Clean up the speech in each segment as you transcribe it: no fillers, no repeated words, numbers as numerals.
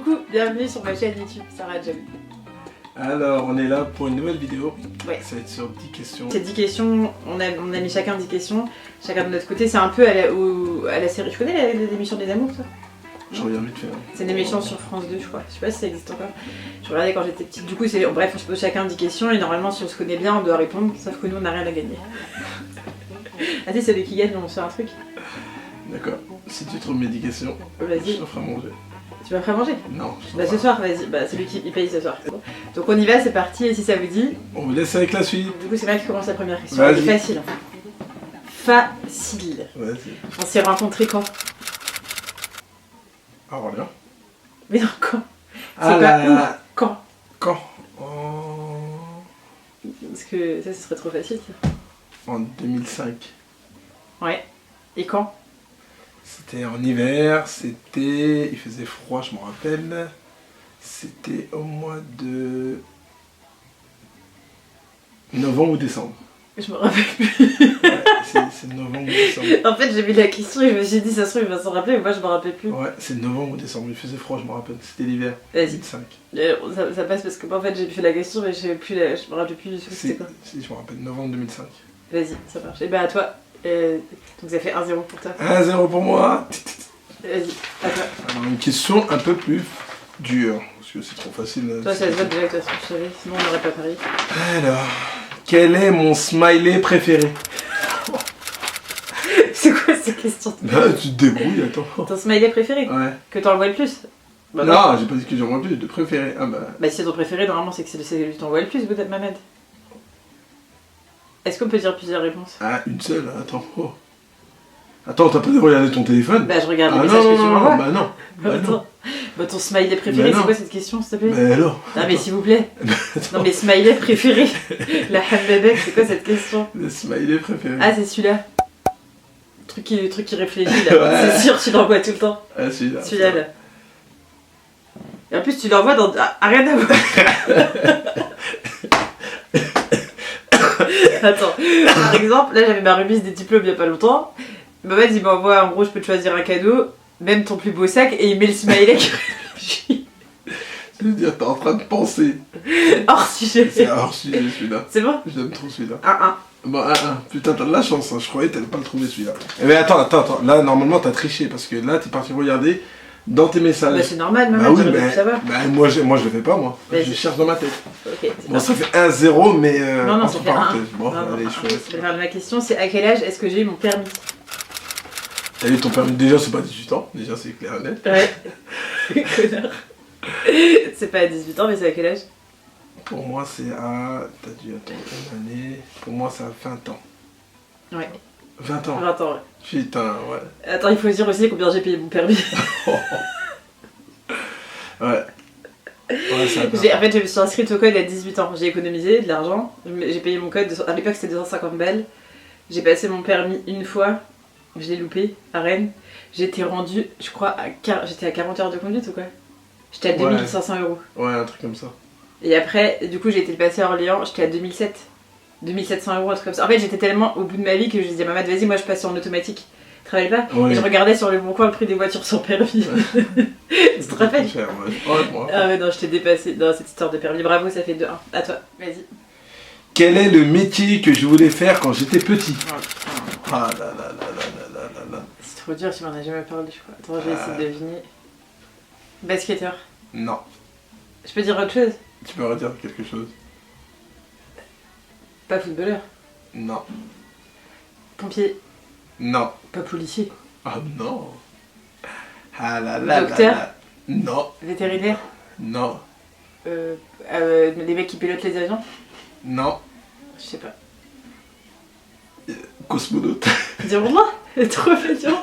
Coucou, bienvenue sur ma chaîne YouTube, Sarah Jam. Alors, on est là pour une nouvelle vidéo. Ouais. Ça va être sur 10 questions. Ces 10 questions, on a mis chacun 10 questions, chacun de notre côté. C'est un peu à la série. Tu connais l'émission des amours, toi? Je regarde vite fait. Hein. C'est une émission sur France 2, je crois. Je sais pas si ça existe encore. Je regardais quand j'étais petite. Du coup, bref, on se pose chacun 10 questions et normalement, si on se connaît bien, on doit répondre. Sauf que nous, on n'a rien à gagner. Ah, si, c'est celui qui gagne, on se fait un truc. D'accord. Si tu trouves mes 10 questions, Vas-y. je te ferai manger. Tu vas faire manger? Non. Bah, ce soir, vas-y. Bah, c'est lui qui paye ce soir. Donc, on y va, c'est parti. Et si ça vous dit. On vous laisse avec la suite. Du coup, c'est moi qui commence la première question. Elle est facile. Facile. Vas-y. On s'est rencontrés quand? À Orléans. Mais non, quand? Ah là. Quand? Quand Parce que ça, ce serait trop facile, ça. En 2005. Ouais. Et quand? C'était en hiver, il faisait froid, je me rappelle. C'était au mois de novembre ou décembre. Je me rappelle plus. Ouais, c'est novembre ou décembre. En fait, j'ai vu la question et je me suis dit, ça se trouve, il va s'en rappeler, mais moi, je me rappelle plus. Ouais, c'est novembre ou décembre, il faisait froid, je me rappelle. C'était l'hiver. Vas-y. 2005. Ça passe parce que moi, en fait, j'ai fait la question, mais je me rappelle plus du tout c'était quoi. Si, je me rappelle, novembre 2005. Vas-y, ça marche. Et bah, à toi. Donc, ça fait 1-0 pour toi. 1-0 pour moi. Vas-y, à toi. Alors, une question un peu plus dure, parce que c'est trop facile. Là, Toi, ça se vote déjà que toi, tu savais, sinon on n'aurait pas parié. Alors, quel est mon smiley préféré? C'est quoi ces questions? Bah, tu te débrouilles, attends. Ton smiley préféré? Ouais. Que t'envoies le plus? Bah, non, j'ai pas dit que j'en vois plus, de préféré. Ah bah. Bah, si c'est ton préféré, normalement, c'est que c'est celui que t'envoies le plus, Bouddha Mohamed. Est-ce qu'on peut dire plusieurs réponses? Ah, une seule, attends. Oh. Attends, t'as pas de regarder ton téléphone? Bah, je regarde les Ah messages que tu m'envoies. bah non. Bah, Bah non. attends. Bah, ton smiley préféré, Bah, c'est non. quoi cette question, s'il te plaît? Mais alors. Non, mais s'il vous plaît. Attends. Non, mais smiley préféré. La Hammebek, c'est quoi cette question? Le smiley préféré. Ah, c'est celui-là. Le truc qui réfléchit, là. Ouais. C'est sûr, tu l'envoies tout le temps. Ah, celui-là. Celui-là, là. Et en plus, tu l'envoies dans. Ah, rien à voir. Attends, par exemple, là j'avais ma remise des diplômes il y a pas longtemps. Mohamed il m'envoie en gros, je peux te choisir un cadeau, même ton plus beau sac, et il met le smiley qui réfléchit. Je veux dire, t'es en train de penser. Hors sujet. C'est hors sujet celui-là. C'est bon? J'aime trop celui-là. 1-1. Bon, 1-1. Putain, t'as de la chance, hein. Je croyais que t'allais pas le trouver celui-là. Mais attends. Là, normalement, t'as triché parce que là, t'es parti regarder dans tes messages. Bah c'est normal, Bah Mohamed, oui, j'aurais pu savoir. bah moi je le fais pas, moi. Vas-y. Je cherche dans ma tête. Ok, c'est Bon, parti. ça fait 1-0, mais. Non, entre ça fait 1-1. parenthèses. Bon, Non, allez, non, je je vais faire ma question, c'est à quel âge est-ce que j'ai eu mon permis? T'as eu ton permis, déjà, c'est pas 18 ans. Déjà, c'est clair et net. Ouais. Connard. C'est pas à 18 ans, mais c'est à quel âge? Pour moi, c'est à. T'as dû attendre une année. Pour moi, c'est à 20 ans. Ouais. 20 ans. 20 ans, ouais. Putain, ouais. Attends, il faut dire aussi combien j'ai payé mon permis. Ouais. Ouais, ça va. En fait, je me suis inscrite au code à 18 ans. J'ai économisé de l'argent. J'ai payé mon code. À l'époque, c'était 250 balles. J'ai passé mon permis une fois. Je l'ai loupé à Rennes. J'étais rendue, je crois, j'étais à 40 heures de conduite ou quoi? J'étais à 2500 €. Ouais, un truc comme ça. Et après, du coup, j'ai été le passer à Orléans. J'étais à 2007. 2700 €, un truc comme ça. En fait, j'étais tellement au bout de ma vie que je disais à maman, vas-y, moi je passe en automatique. Travaille pas. Ouais. Et je regardais sur le bon coin le prix des voitures sans permis. Tu te rappelles? Cher, ouais. Ouais, moi. Ah ouais, non, je t'ai dépassé dans cette histoire de permis. Bravo, ça fait 2-1. À toi, vas-y. Quel est le métier que je voulais faire quand j'étais petit? Oh, putain. Ah là là là là là là là. C'est trop dur, tu m'en as jamais parlé, je crois. Attends, je vais essayer de deviner. Basketteur. Non. Je peux dire autre chose? Tu peux redire quelque chose? Pas footballeur. Non. Pompier. Non. Pas policier. Ah non. Ah là là. Docteur. Là, là. Non. Vétérinaire. Non. Les mecs qui pilotent les avions. Non. Je sais pas. Cosmonaute. Dis-moi, c'est trop mignon.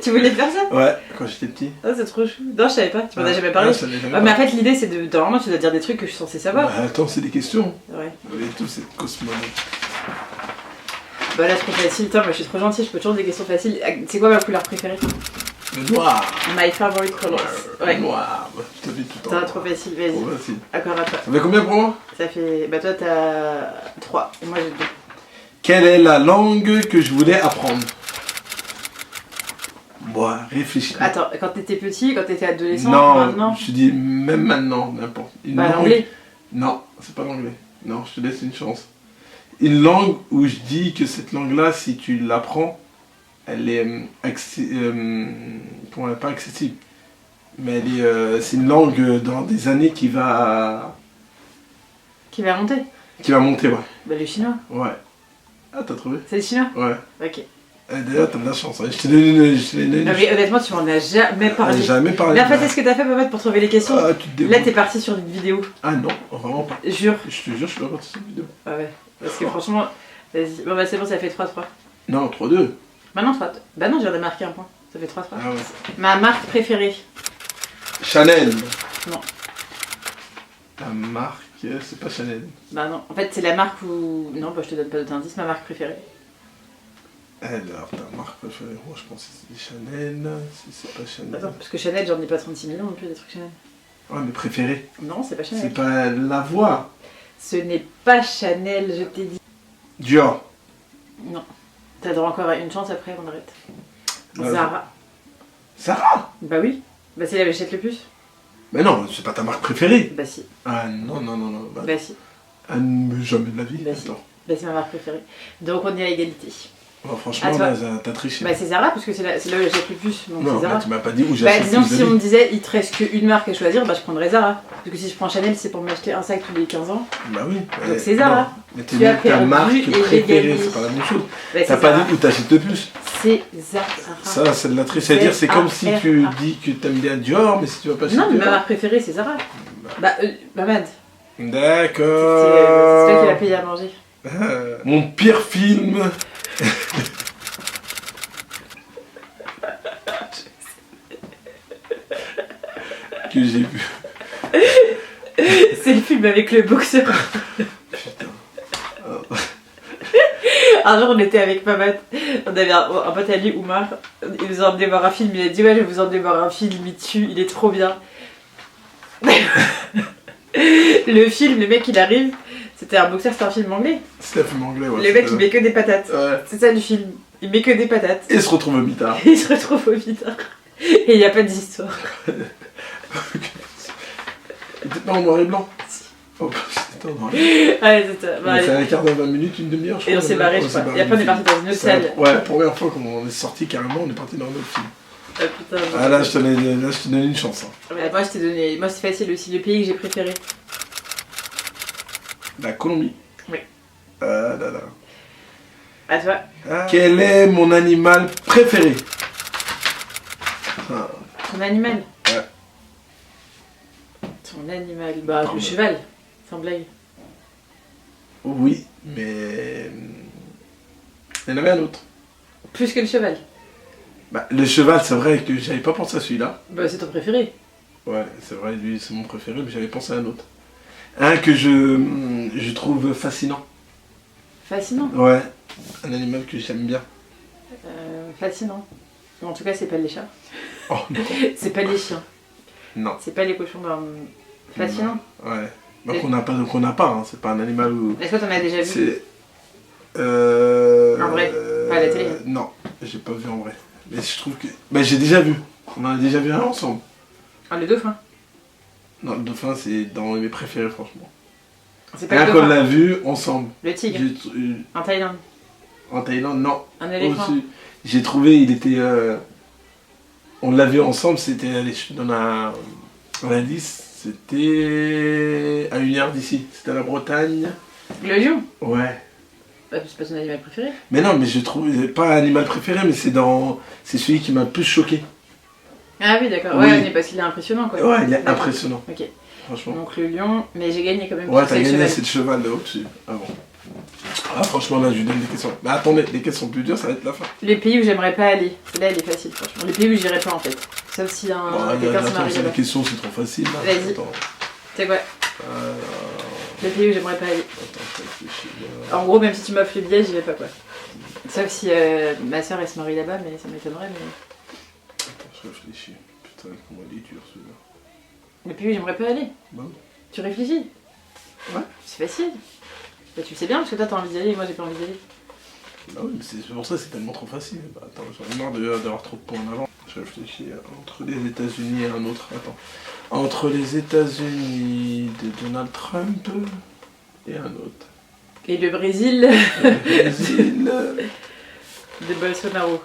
Tu voulais faire ça? Ouais, quand j'étais petit. Ah, c'est trop chou. Non, je savais pas, tu m'en as jamais parlé. Ouais, je savais jamais Ouais, mais en parlé. fait, l'idée c'est de. Normalement, tu dois dire des trucs que je suis censée savoir. Bah attends, c'est des questions. Ouais. Vous voulez tous être cosmonaute. Bah là, trop facile. Putain, moi je suis trop gentille, je peux toujours des questions faciles. C'est quoi ma couleur préférée? Le noir. My favorite colors. Ouais. Le noir. Je te dis tout le temps. T'as trop facile, vas-y. Trop facile. Encore à toi. Ça fait combien pour moi? Ça fait. Bah toi t'as 3 et moi j'ai 2. Quelle est la langue que je voulais apprendre? Bon, réfléchis. Attends, quand t'étais petit, quand t'étais adolescent, Non, maintenant. je te dis même maintenant, n'importe. Une Bah, langue- l'anglais. Non, c'est pas l'anglais. Non, je te laisse une chance. Une langue où je dis que cette langue-là, si tu l'apprends, elle est comment elle est pas accessible. Mais elle est, c'est une langue dans des années Qui va monter. qui va monter, ouais. Bah, le chinois. Ouais. Ah, t'as trouvé? C'est le chinois. Ouais. Ok. D'ailleurs, t'as de la chance. Hein. Je t'ai donné Non, mais honnêtement, tu m'en as jamais parlé. jamais parlé. Là, en fait, est-ce que t'as fait, Mohamed, pour trouver les questions? Ah, tu te Là, débrouilles. t'es parti sur une vidéo. Ah non, vraiment pas. Jure. Je te jure, je suis pas parti sur une vidéo. Ah ouais. Parce que franchement, vas-y. Bon, bah, c'est bon, ça fait 3-3. Non, 3-2. Maintenant, 3. Bah, non, je viens de marquer un point. Ça fait 3-3. Ah ouais. Ma marque préférée. Chanel. Non. Ta marque, c'est pas Chanel. Bah, non. En fait, c'est la marque où. Non, bah, je te donne pas d'autres indices. Ma marque préférée. Alors, ta marque préférée, moi je pense que c'est Chanel. Si c'est pas Chanel. Attends, parce que Chanel, j'en ai pas 36 millions non plus, des trucs Chanel. Ouais, mais préférée. Non, c'est pas Chanel. C'est pas la voix. Ce n'est pas Chanel, je t'ai dit. Dior. Non. T'as droit encore à une chance après, on arrête. Ouais. Zara. Sarah. Bah oui. Bah c'est la que j'achète le plus. Mais non, c'est pas ta marque préférée. Bah si. Ah non, non, non, non. Bah, Bah si. ah, mais jamais de la vie. Bah si. Attends. Bah c'est ma marque préférée. Donc on est à égalité. Oh, franchement, À toi. là, t'as triché. Bah c'est Zara parce que c'est là où j'achète le plus. Donc Non, c'est Zara. là, tu m'as pas dit où Bah j'achète disons plus si de on me vie. disait il te reste qu'une marque à choisir, bah je prendrais Zara. Parce que si je prends Chanel, c'est pour m'acheter un sac tous les 15 ans. Bah oui. Donc c'est Zara. Non, mais t'es Tu as mis ta perdu marque et préférée, l'égalité. c'est pas la même chose. Bah, T'as c'est pas Zara. dit où t'achètes le plus. C'est Zara. Ça, c'est de la triche. C'est-à-dire, c'est comme si tu Z-A-R-A. dis que t'aimes bien Dior, mais si tu vas pas acheter Non mais ma Dior. marque préférée c'est Zara. Bah Mamad. C'est D'accord. toi qui l'as payé à manger. Mon pire film. que j'ai vu. C'est le film avec le boxeur. Putain. Un jour, on était avec Mamad, on avait un pote à lui, Oumar, il nous a emmené voir un film, il a dit ouais, je vais vous emmener voir un film, il m'y tue, il est trop bien. Le film, le mec il arrive, c'était un boxeur, c'était un film anglais. C'était un film anglais, ouais. Le mec il met que des patates. Ouais. C'est ça le film, il met que des patates. Et se retrouve au mitard. Et il se retrouve au mitard. Et il n'y a pas d'histoire. T'es pas en noir et blanc. Oh, c'était en noir et blanc. Ouais, c'est ça. Bah, On fait allez. un quart d'heure, 20 minutes, une demi-heure, je Et on crois. s'est barré, je s'est crois. barré. Et après on est parti dans une autre C'est la- salle. Ouais, la première fois qu'on est sorti carrément, on est parti dans un autre film. Ah, putain, non. Ah là, je te donne une chance. Hein. Ouais, moi je t'ai donné. Moi c'est facile aussi, le pays que j'ai préféré. La Colombie. Oui. Ah là là. À toi. Quel est mon animal préféré? Ah, Ton animal. Ouais. Ton animal. Bah, Non, le mais- cheval, sans blague. oui, mais. Il y en avait un autre. Plus que le cheval. Bah, le cheval, c'est vrai que j'avais pas pensé à celui-là. Bah, c'est ton préféré. Ouais, c'est vrai, lui, c'est mon préféré, mais j'avais pensé à un autre. Un que je trouve fascinant. Fascinant. Ouais, un animal que j'aime bien. Fascinant. En tout cas, c'est pas les chats. Oh non. C'est pas les chiens. Non. C'est pas les cochons. Fascinant. Ouais. Bah, qu'on n'a pas, hein. C'est pas un animal où. Est-ce que t'en as déjà vu? C'est. En vrai, pas à la télé. Non, j'ai pas vu en vrai. Mais je trouve que. Bah, j'ai déjà vu. On en a déjà vu un ensemble. Ah, le dauphin. Non, le dauphin, c'est dans mes préférés, franchement. C'est pas Rien le qu'on dauphin. l'a vu ensemble. Le tigre. En Thaïlande. En Thaïlande, non. Un éléphant. Aussi. J'ai trouvé, il était. On l'a vu ensemble, c'était. Allez, je te donne un indice. C'était à 1 heure d'ici. C'était à la Bretagne. Le lion. Ouais. Bah, c'est pas ton animal préféré. Mais non, mais je trouve. Pas un animal préféré, mais c'est dans. C'est celui qui m'a le plus choqué. Ah oui, d'accord. Oui. Ouais, mais parce qu'il est impressionnant quoi. Ouais, il est D'accord. impressionnant, Ok. franchement. Donc le lion, mais j'ai gagné quand même. Ouais, parce que t'as c'est le gagné, cheval. c'est le cheval là au-dessus. Ah bon. Ah, franchement, là, je lui donne des questions. Mais attendez, les questions plus dures, ça va être la fin. Les pays où j'aimerais pas aller. Là, elle est facile, franchement. Les pays où j'irais pas en fait. Sauf si un Bon, quelqu'un s'en attends, arrive c'est là-bas. les questions, c'est trop facile. Là. Vas-y. Attends, C'est quoi? Les pays où j'aimerais pas aller. attends, je réfléchis, là. En gros, même si tu m'offres le billet, j'y vais pas quoi. Sauf si ma soeur elle se marie là-bas, mais ça m'étonnerait. Mais... Attends, je réfléchis. Putain, comment il est dur celui-là. Les pays où j'aimerais pas aller. Bah oui. Tu réfléchis? Ouais. C'est facile. Bah, tu le sais bien parce que toi t'as envie d'y aller et moi j'ai pas envie d'y aller. Bah oui, mais c'est pour ça que c'est tellement trop facile. Bah attends, j'en ai marre d'avoir trop de points en avant. Je Je réfléchis entre les États-Unis et un autre. Attends. Entre les États-Unis de Donald Trump et un autre. Et le Brésil Le Brésil. de Bolsonaro.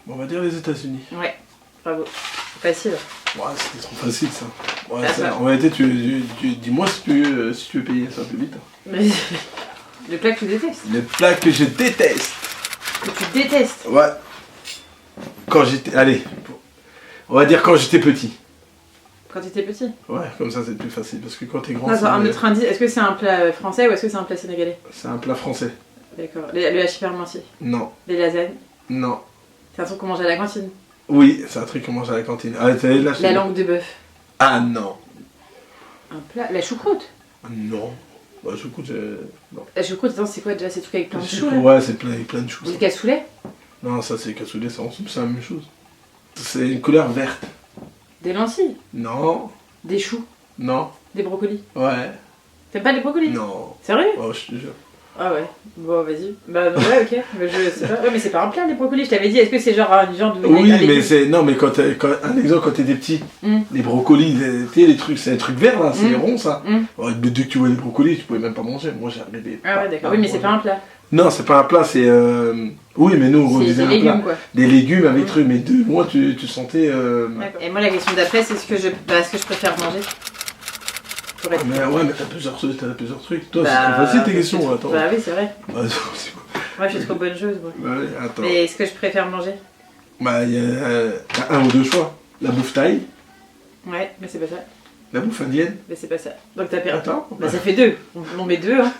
Bon, on va dire les États-Unis. Ouais, bravo. Facile. Ouais, c'était trop facile ça. Ouais, Ah, ça, ça. en réalité, dis-moi si tu veux payer ça plus vite. Mais le plat que tu détestes. Les plats que je déteste. Que tu détestes. Ouais. Quand j'étais. Allez. On va dire quand j'étais petit. Quand tu étais petit. Ouais, comme ça c'est plus facile. Parce que quand t'es grand, Attends, un autre indice. Est-ce que c'est un plat français ou est-ce que c'est un plat sénégalais? c'est un plat français. D'accord. Le hachis parmentier. Non. Les lasagnes. Non. C'est un truc qu'on mange à la cantine. Oui, c'est un truc qu'on mange à la cantine. Ah, t'as là, La langue de bœuf. Ah non. Un plat. La choucroute. Non. Bah, je coup, non. La choucroute, attends, c'est quoi déjà? C'est tout avec plein de choux là? Ouais, c'est plein, avec plein de choux. Des ça. cassoulets? Non, ça c'est cassoulet, c'est en soupe, c'est la même chose. C'est une couleur verte. Des lentilles? Non. Des choux? Non. Des brocolis? Ouais. T'aimes pas les brocolis? Non. Sérieux? Oh, je te jure. Ah ouais. Bon, vas-y. Bah non, ouais, ok. Mais je sais pas. Ouais, mais c'est pas un plat les brocolis. Je t'avais dit, est-ce que c'est genre une viande ou Oui, avec mais des- c'est. Non, mais un exemple, quand t'étais petit, Mm. les brocolis, tu sais, les trucs, c'est des trucs verts là, c'est Mm. rond ça. Mm. Ouais, mais dès que tu vois les brocolis, tu pouvais même pas manger. Moi j'arrivais. Ah ouais, d'accord. Oui, mais c'est pas un plat. Non, c'est pas un plat, c'est. Oui, mais nous on C'est disait des un légumes plat. quoi. Des légumes avec Mm. trucs, mais deux, moi tu sentais. D'accord. Et moi, la question d'après, c'est ce que je préfère manger. Pour être- Mais ouais, mais t'as plusieurs trucs. Toi, Bah, c'est trop facile tes questions, attends. Bah oui, c'est vrai. Bah, c'est quoi Moi, je suis trop bonne chose, moi. Bah, allez, attends. Mais est-ce que je préfère manger? Bah, il y a un ou deux choix. La bouffe thaï, Ouais, mais c'est pas ça. la bouffe indienne. Mais c'est pas ça. Donc t'as perdu. Attends. Bah ça fait deux. On met deux, hein.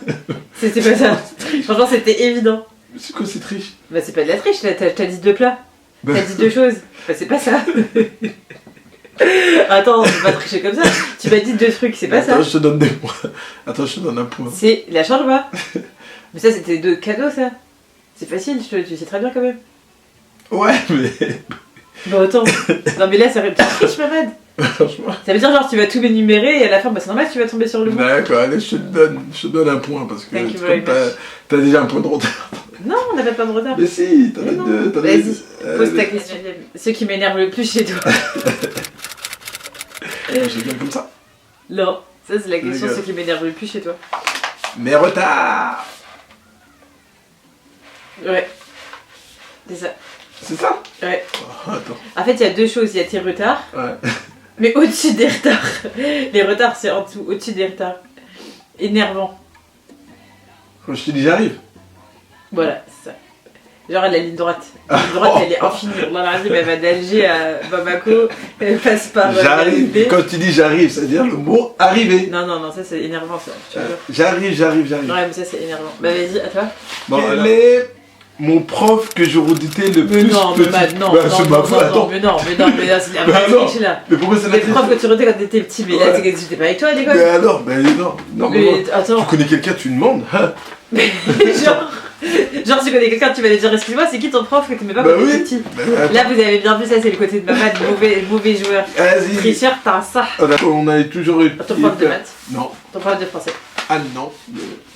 C'était pas ça. Franchement, c'était évident. C'est quoi cette triche? Bah c'est pas de la triche, là. T'as dit deux plats. Bah, T'as dit deux choses. Bah c'est pas ça. Attends, on peut pas tricher comme ça. Tu m'as dit deux trucs, c'est pas ça. Attends, je te donne des points. Attends, je te donne un point. C'est la shawarma. Mais ça, c'était deux cadeaux, ça. C'est facile, tu sais très bien quand même. Ouais, mais Bon, attends. Non, mais là, ça aurait été triche, Mamad. franchement. Ça veut dire, genre, tu vas tout m'énumérer et à la fin, bah c'est normal, tu vas tomber sur le bout. D'accord, allez, je te donne un point parce que Thank you very comme t'as déjà un point de retard. Non, on n'a pas de temps de retard. Mais si, t'en Mais as non. deux. T'en as Vas-y, deux. pose ta question. Ce qui m'énerve le plus chez toi. Je viens comme ça. Non, ça c'est la question, Regarde. ce qui m'énerve le plus chez toi. Mais retard. Ouais. C'est ça. C'est ça? Ouais. Oh, attends. En fait, il y a deux choses. Il y a tes retards, Ouais. mais au-dessus des retards. Les retards, c'est en dessous, au-dessus des retards. Énervant. Quand je te dis j'arrive. Voilà, c'est ça. Genre la ligne droite. La ligne droite, elle est infinie. On a dit, elle va d'Alger à Bamako, elle passe par J'arrive. l'Alger. Quand tu dis j'arrive, c'est-à-dire le mot arriver. Non, non, non, ça c'est énervant, ça. Tu vois. J'arrive. Ouais, mais ça c'est énervant. Bah vas-y, à toi. Bon, Quel alors, est mon prof que je redoutais le Mais plus non, mais petit? non, Bah, non, c'est non, ma non, faute, non, attends. mais non, c'est la Bah, vraie non. triche là. Mais pourquoi c'est la Les triche? profs que tu redais quand t'étais petit, mais là Ouais. j'étais pas avec toi à l'école. Mais alors, mais non. Non, mais Mais tu attends, connais quelqu'un, tu demandes. Hein? mais genre tu connais quelqu'un, tu vas lui dire excuse-moi, c'est qui ton prof que t'aimais pas Bah quand t'étais oui. petit? Bah, attends. Là vous avez bien vu, ça c'est le côté de maman, mauvais joueur. Vas-y. Tricheur, t'as un ça. On avait toujours eu. Ton prof de maths, Non. ton prof de français, Ah non.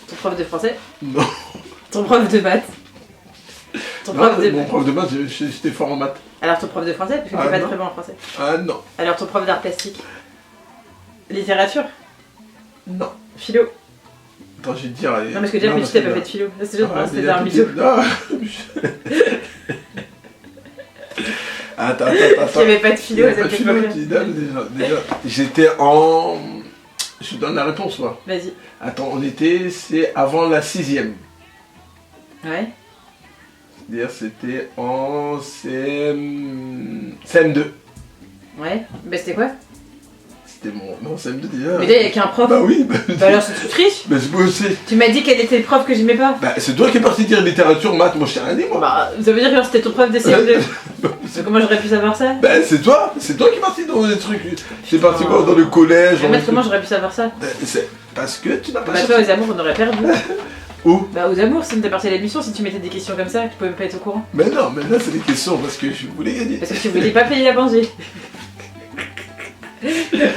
ton prof de français, Non. ton prof de maths, ton Non, prof de... mon prof de maths, j'étais fort en maths. Alors ton prof de français, parce que Ah, t'es pas non. très bon en français. Ah non. Alors ton prof d'art plastique, littérature, Non. philo. Attends, je vais te dire. Non, parce que déjà, plus tu t'as pas fait de philo. Là, c'est juste pour moi, c'était un mytho. Attends. Il n'y avait pas de philo, Il y a ça pas de fait philo, combien? déjà. J'étais en. Je te donne la réponse, quoi. Vas-y. Attends, c'est avant la 6ème. Ouais. C'est-à-dire, c'était en CM2. Ouais. Bah, c'était quoi? C'était mon. Non, CM2 déjà. Mais là, il n'y a qu'un prof. Bah oui, Bah, alors, c'est tu triches? Mais c'est moi aussi. Tu m'as dit quel était le prof que j'aimais pas. Bah, c'est toi qui es parti dire littérature, maths, moi je t'ai rien dit, moi. Bah, ça veut dire que c'était ton prof de CM2. C'est comment j'aurais pu savoir ça? Bah, c'est toi qui es parti dans des trucs. T'es parti quoi, dans le collège, Mais dans les comment trucs. j'aurais pu savoir ça? C'est parce que tu n'as pas Bah, cherché. toi, aux amours, on aurait perdu. Où? Bah, aux amours, si t'as parti à l'émission, si tu mettais des questions comme ça, tu pouvais même pas être au courant. Mais non, mais là c'est des questions parce que je voulais gagner. Parce que tu voulais pas payer à manger.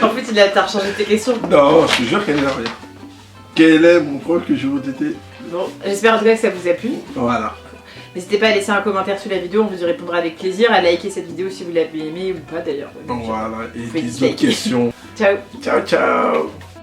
En fait, t'as rechangé tes questions. Non, je te jure qu'elle est rien. Quel est mon prof que je redoutais? Bon, j'espère en tout cas que ça vous a plu. Voilà. N'hésitez pas à laisser un commentaire sous la vidéo, on vous y répondra avec plaisir, à liker cette vidéo si vous l'avez aimée ou pas d'ailleurs. Voilà, et Vous pouvez des autres disliker. questions. Ciao. Ciao, ciao.